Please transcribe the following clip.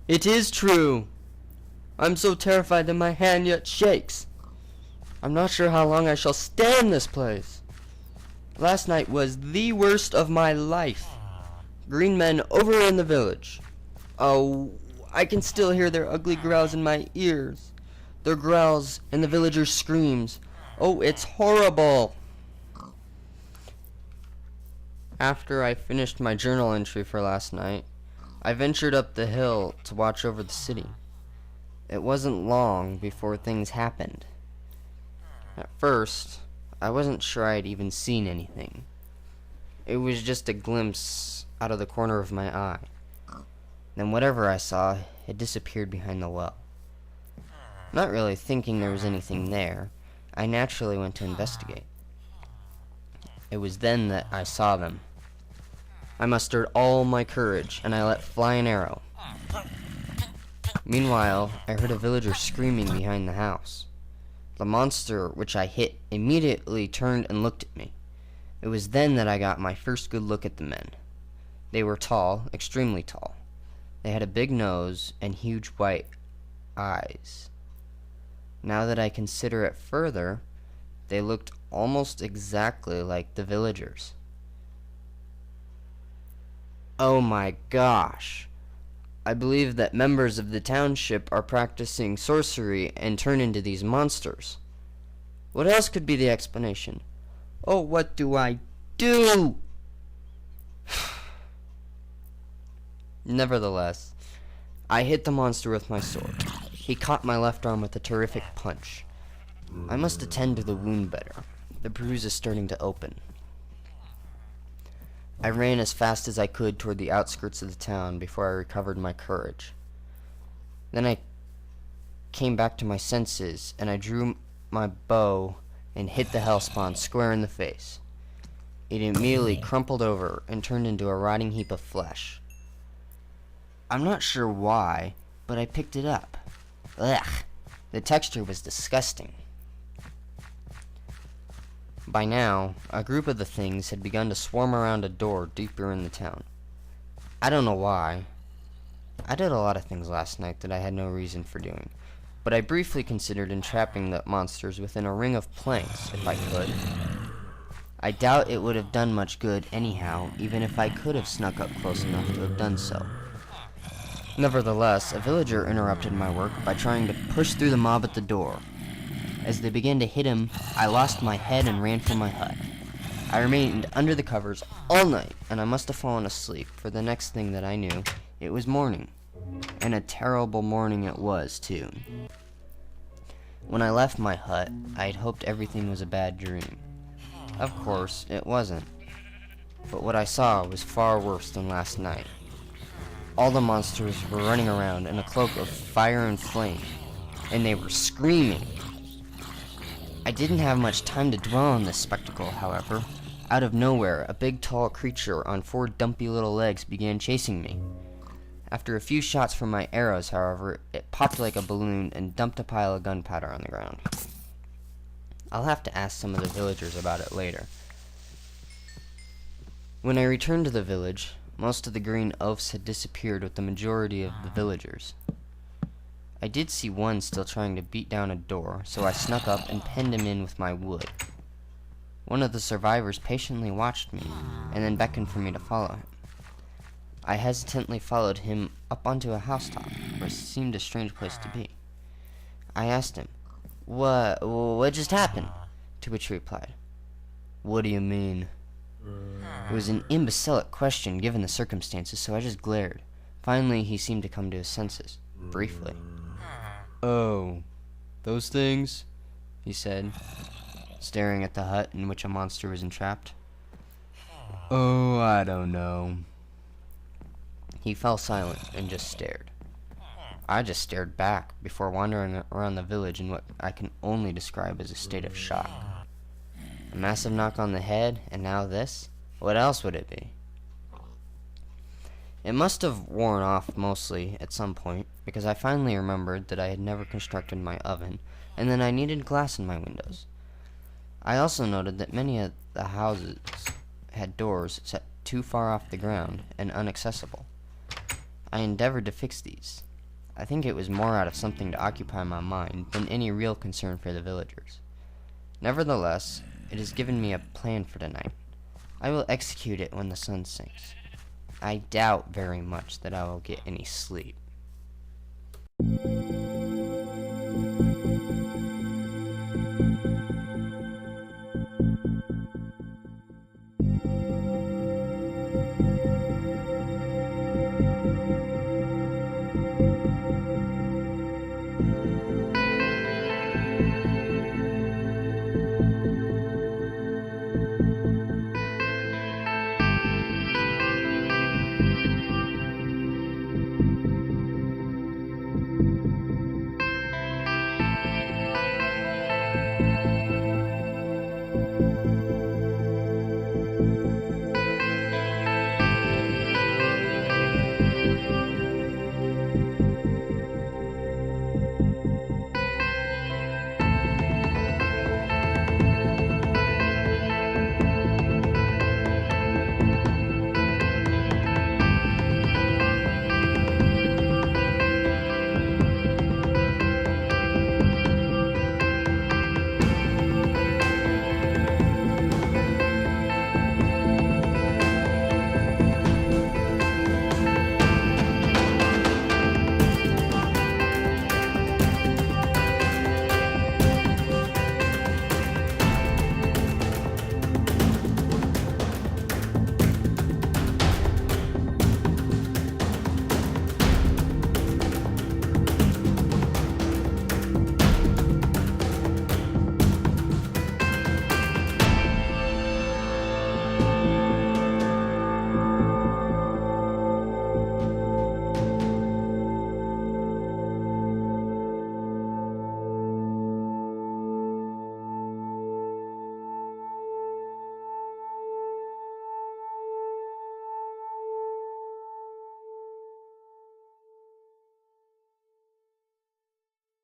It is true. I'm so terrified that my hand yet shakes. I'm not sure how long I shall stay in this place. Last night was the worst of my life. Green men over in the village. Oh, I can still hear their ugly growls in my ears. Their growls and the villagers' screams. Oh, it's horrible. After I finished my journal entry for last night, I ventured up the hill to watch over the city. It wasn't long before things happened. At first, I wasn't sure I had even seen anything. It was just a glimpse out of the corner of my eye. Then whatever I saw had disappeared behind the well. Not really thinking there was anything there, I naturally went to investigate. It was then that I saw them. I mustered all my courage, and I let fly an arrow. Meanwhile, I heard a villager screaming behind the house. The monster which I hit immediately turned and looked at me. It was then that I got my first good look at the men. They were tall, extremely tall. They had a big nose and huge white eyes. Now that I consider it further, they looked almost exactly like the villagers. Oh my gosh! I believe that members of the township are practicing sorcery and turn into these monsters. What else could be the explanation? Oh, what do I do? Nevertheless, I hit the monster with my sword. He caught my left arm with a terrific punch. I must attend to the wound better. The bruise is starting to open. I ran as fast as I could toward the outskirts of the town before I recovered my courage. Then I came back to my senses, and I drew my bow and hit the hellspawn square in the face. It immediately crumpled over and turned into a rotting heap of flesh. I'm not sure why, but I picked it up. Ugh, the texture was disgusting. By now, a group of the things had begun to swarm around a door deeper in the town. I don't know why. I did a lot of things last night that I had no reason for doing, but I briefly considered entrapping the monsters within a ring of planks, if I could. I doubt it would have done much good anyhow, even if I could have snuck up close enough to have done so. Nevertheless, a villager interrupted my work by trying to push through the mob at the door. As they began to hit him, I lost my head and ran for my hut. I remained under the covers all night, and I must have fallen asleep, for the next thing that I knew, it was morning. And a terrible morning it was, too. When I left my hut, I had hoped everything was a bad dream. Of course, it wasn't. But what I saw was far worse than last night. All the monsters were running around in a cloak of fire and flame, and they were screaming. I didn't have much time to dwell on this spectacle, however. Out of nowhere, a big tall creature on 4 dumpy little legs began chasing me. After a few shots from my arrows, however, it popped like a balloon and dumped a pile of gunpowder on the ground. I'll have to ask some of the villagers about it later. When I returned to the village, most of the green elves had disappeared with the majority of the villagers. I did see one still trying to beat down a door, so I snuck up and penned him in with my wood. One of the survivors patiently watched me, and then beckoned for me to follow him. I hesitantly followed him up onto a housetop, where seemed a strange place to be. I asked him, What just happened?" To which he replied, "What do you mean?" It was an imbecilic question given the circumstances, so I just glared. Finally, he seemed to come to his senses, briefly. "Oh, those things?" he said, staring at the hut in which a monster was entrapped. "Oh, I don't know." He fell silent and just stared. I just stared back before wandering around the village in what I can only describe as a state of shock. A massive knock on the head, and now this? What else would it be? It must have worn off mostly at some point, because I finally remembered that I had never constructed my oven, and that I needed glass in my windows. I also noted that many of the houses had doors set too far off the ground and inaccessible. I endeavored to fix these. I think it was more out of something to occupy my mind than any real concern for the villagers. Nevertheless, it has given me a plan for tonight. I will execute it when the sun sinks. I doubt very much that I will get any sleep.